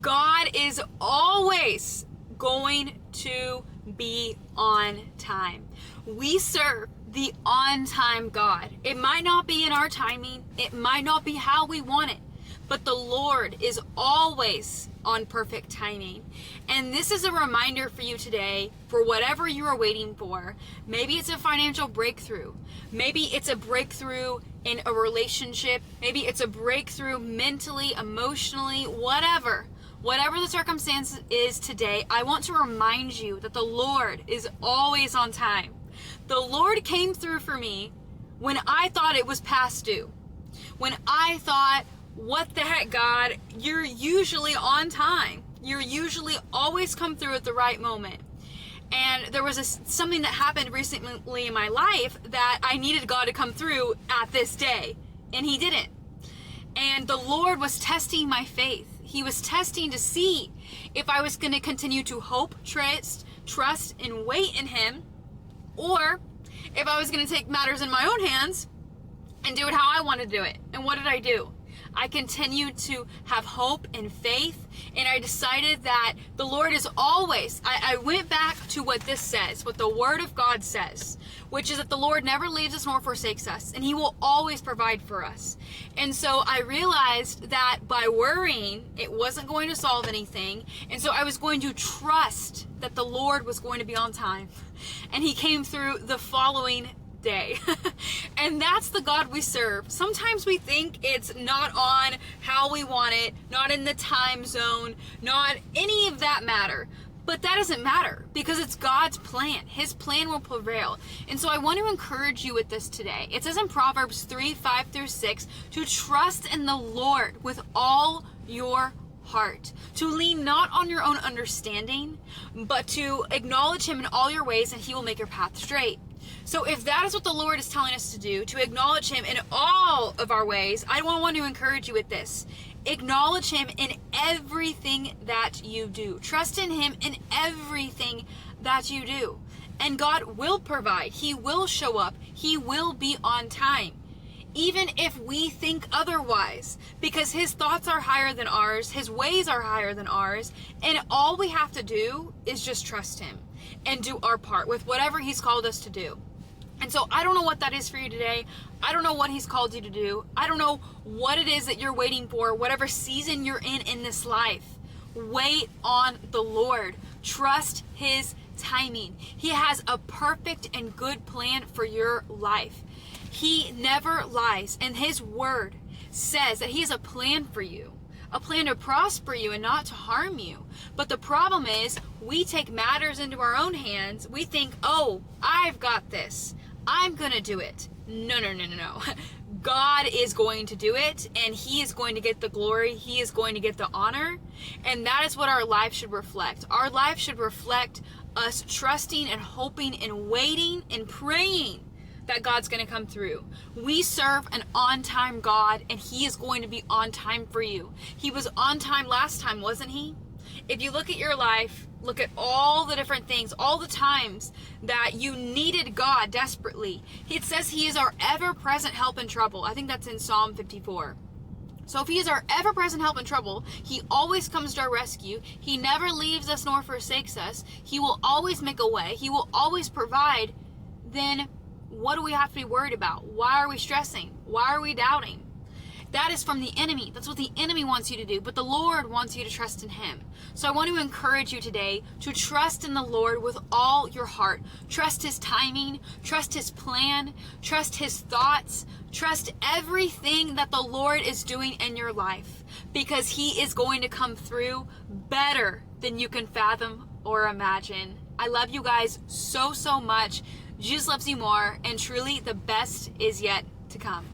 God is always going to be on time. We serve the on-time God. It might not be in our timing. It might not be how we want it. But the Lord is always on perfect timing. And this is a reminder for you today for whatever you are waiting for. Maybe it's a financial breakthrough. Maybe it's a breakthrough in a relationship. Maybe it's a breakthrough mentally, emotionally, whatever. Whatever the circumstance is today, I want to remind you that the Lord is always on time. The Lord came through for me when I thought it was past due. When I thought, what the heck, God, you're usually on time. You're usually always come through at the right moment. And there was something that happened recently in my life that I needed God to come through at this day. And He didn't. And the Lord was testing my faith. He was testing to see if I was going to continue to hope, trust, and wait in Him, or if I was going to take matters in my own hands and do it how I want to do it. And what did I do? I continued to have hope and faith, and I decided that the Lord is always, I went back to what this says, what the Word of God says, which is that the Lord never leaves us nor forsakes us, and He will always provide for us. And so I realized that by worrying, it wasn't going to solve anything, and so I was going to trust that the Lord was going to be on time. And He came through the following day. And that's the God we serve. Sometimes we think it's not on how we want it, not in the time zone, not any of that matter. But that doesn't matter because it's God's plan. His plan will prevail. And so I want to encourage you with this today. It says in Proverbs 3:5-6 to trust in the Lord with all your heart, to lean not on your own understanding, but to acknowledge Him in all your ways, and He will make your path straight. So if that is what the Lord is telling us to do, to acknowledge Him in all of our ways, I want to encourage you with this. Acknowledge Him in everything that you do. Trust in Him in everything that you do. And God will provide. He will show up. He will be on time. Even if we think otherwise, because His thoughts are higher than ours, His ways are higher than ours, and all we have to do is just trust Him and do our part with whatever He's called us to do. And so I don't know what that is for you today. I don't know what He's called you to do. I don't know what it is that you're waiting for, whatever season you're in this life. Wait on the Lord. Trust His timing. He has a perfect and good plan for your life. He never lies, and His word says that He has a plan for you, a plan to prosper you and not to harm you. But the problem is we take matters into our own hands. We think, oh, I've got this. I'm going to do it. No. God is going to do it, and He is going to get the glory. He is going to get the honor, and that is what our life should reflect. Our life should reflect us trusting and hoping and waiting and praying that God's going to come through. We serve an on-time God, and He is going to be on time for you. He was on time last time, wasn't He? If you look at your life, look at all the different things, all the times that you needed God desperately. It says He is our ever-present help in trouble. I think that's in Psalm 54. So if He is our ever-present help in trouble, He always comes to our rescue. He never leaves us nor forsakes us. He will always make a way. He will always provide. Then what do we have to be worried about? Why are we stressing? Why are we doubting? That is from the enemy. That's what the enemy wants you to do. But the Lord wants you to trust in Him. So I want to encourage you today to trust in the Lord with all your heart. Trust His timing. Trust His plan. Trust His thoughts. Trust everything that the Lord is doing in your life. Because He is going to come through better than you can fathom or imagine. I love you guys so much. Jesus loves you more. And truly, the best is yet to come.